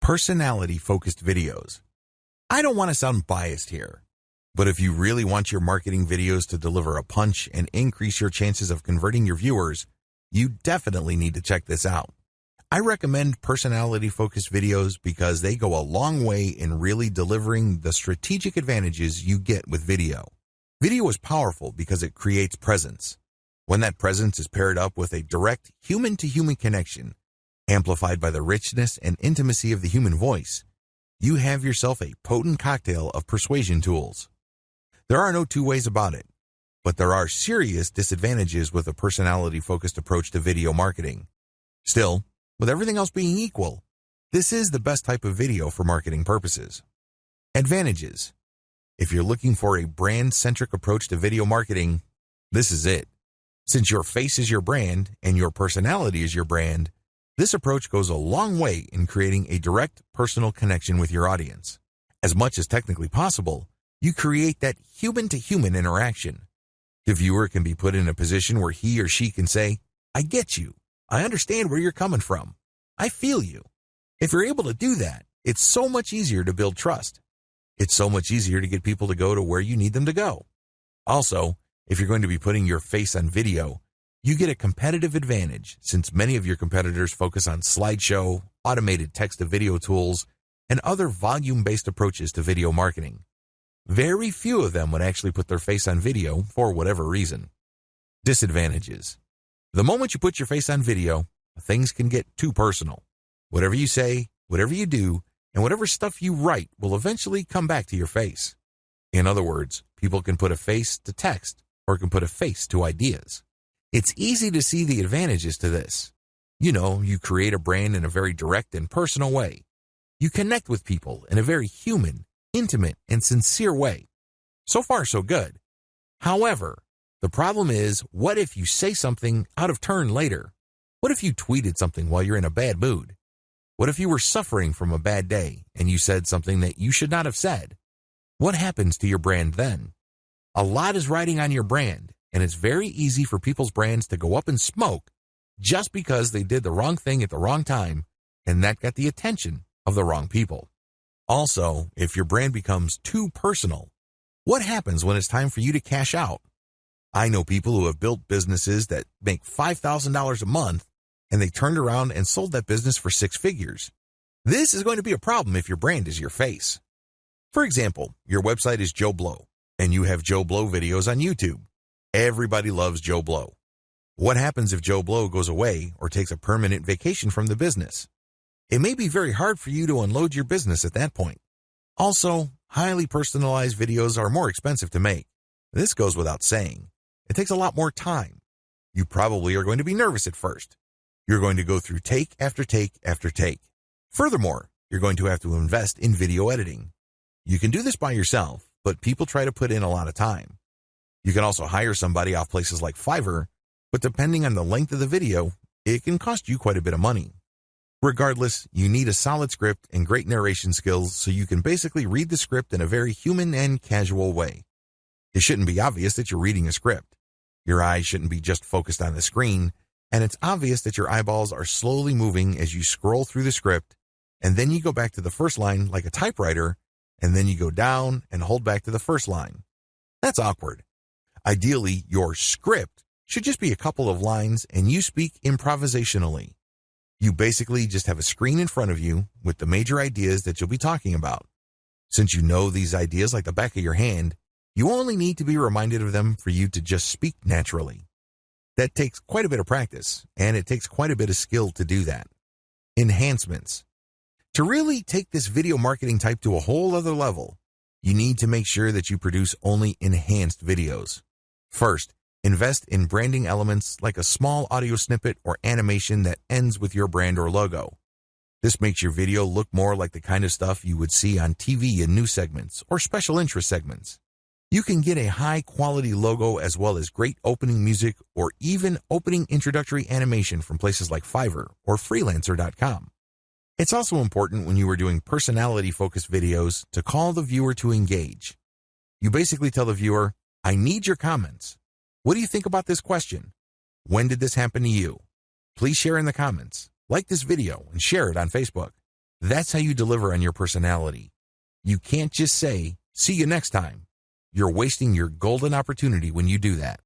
Personality-focused videos. I don't want to sound biased here, but if you really want your marketing videos to deliver a punch and increase your chances of converting your viewers, you definitely need to check this out. I recommend personality-focused videos because they go a long way in really delivering the strategic advantages you get with video. Video is powerful because it creates presence. When that presence is paired up with a direct human-to-human connection, amplified by the richness and intimacy of the human voice, you have yourself a potent cocktail of persuasion tools. There are no two ways about it, but there are serious disadvantages with a personality-focused approach to video marketing. Still, with everything else being equal, this is the best type of video for marketing purposes. Advantages. If you're looking for a brand-centric approach to video marketing, this is it. Since your face is your brand and your personality is your brand, this approach goes a long way in creating a direct personal connection with your audience. As much as technically possible, you create that human-to-human interaction. The viewer can be put in a position where he or she can say, "I get you. I understand where you're coming from. I feel you." If you're able to do that, it's so much easier to build trust. It's so much easier to get people to go to where you need them to go. Also, if you're going to be putting your face on video, you get a competitive advantage since many of your competitors focus on slideshow, automated text-to-video tools, and other volume-based approaches to video marketing. Very few of them would actually put their face on video for whatever reason. Disadvantages. The moment you put your face on video, things can get too personal. Whatever you say, whatever you do, and whatever stuff you write will eventually come back to your face. In other words, people can put a face to text or can put a face to ideas. It's easy to see the advantages to this. You create a brand in a very direct and personal way. You connect with people in a very human, intimate, and sincere way. So far, so good. However, the problem is, what if you say something out of turn later? What if you tweeted something while you're in a bad mood? What if you were suffering from a bad day and you said something that you should not have said? What happens to your brand then? A lot is riding on your brand, and it's very easy for people's brands to go up in smoke just because they did the wrong thing at the wrong time, and that got the attention of the wrong people. Also, if your brand becomes too personal, what happens when it's time for you to cash out? I know people who have built businesses that make $5,000 a month, and they turned around and sold that business for 6 figures. This is going to be a problem if your brand is your face. For example, your website is Joe Blow, and you have Joe Blow videos on YouTube. Everybody loves Joe Blow. What happens if Joe Blow goes away or takes a permanent vacation from the business? It may be very hard for you to unload your business at that point. Also, highly personalized videos are more expensive to make. This goes without saying. It takes a lot more time. You probably are going to be nervous at first. You're going to go through take after take after take. Furthermore, you're going to have to invest in video editing. You can do this by yourself, but people try to put in a lot of time. You can also hire somebody off places like Fiverr, but depending on the length of the video, it can cost you quite a bit of money. Regardless, you need a solid script and great narration skills so you can basically read the script in a very human and casual way. It shouldn't be obvious that you're reading a script. Your eyes shouldn't be just focused on the screen, and it's obvious that your eyeballs are slowly moving as you scroll through the script, and then you go back to the first line like a typewriter, and then you go down and hold back to the first line. That's awkward. Ideally, your script should just be a couple of lines and you speak improvisationally. You basically just have a screen in front of you with the major ideas that you'll be talking about. Since you know these ideas like the back of your hand, you only need to be reminded of them for you to just speak naturally. That takes quite a bit of practice, and it takes quite a bit of skill to do that. Enhancements. To really take this video marketing type to a whole other level, you need to make sure that you produce only enhanced videos. First, invest in branding elements like a small audio snippet or animation that ends with your brand or logo. This makes your video look more like the kind of stuff you would see on TV in news segments or special interest segments. You can get a high-quality logo as well as great opening music or even opening introductory animation from places like Fiverr or Freelancer.com. It's also important when you are doing personality-focused videos to call the viewer to engage. You basically tell the viewer, "I need your comments. What do you think about this question? When did this happen to you? Please share in the comments, like this video, and share it on Facebook." That's how you deliver on your personality. You can't just say, "See you next time." You're wasting your golden opportunity when you do that.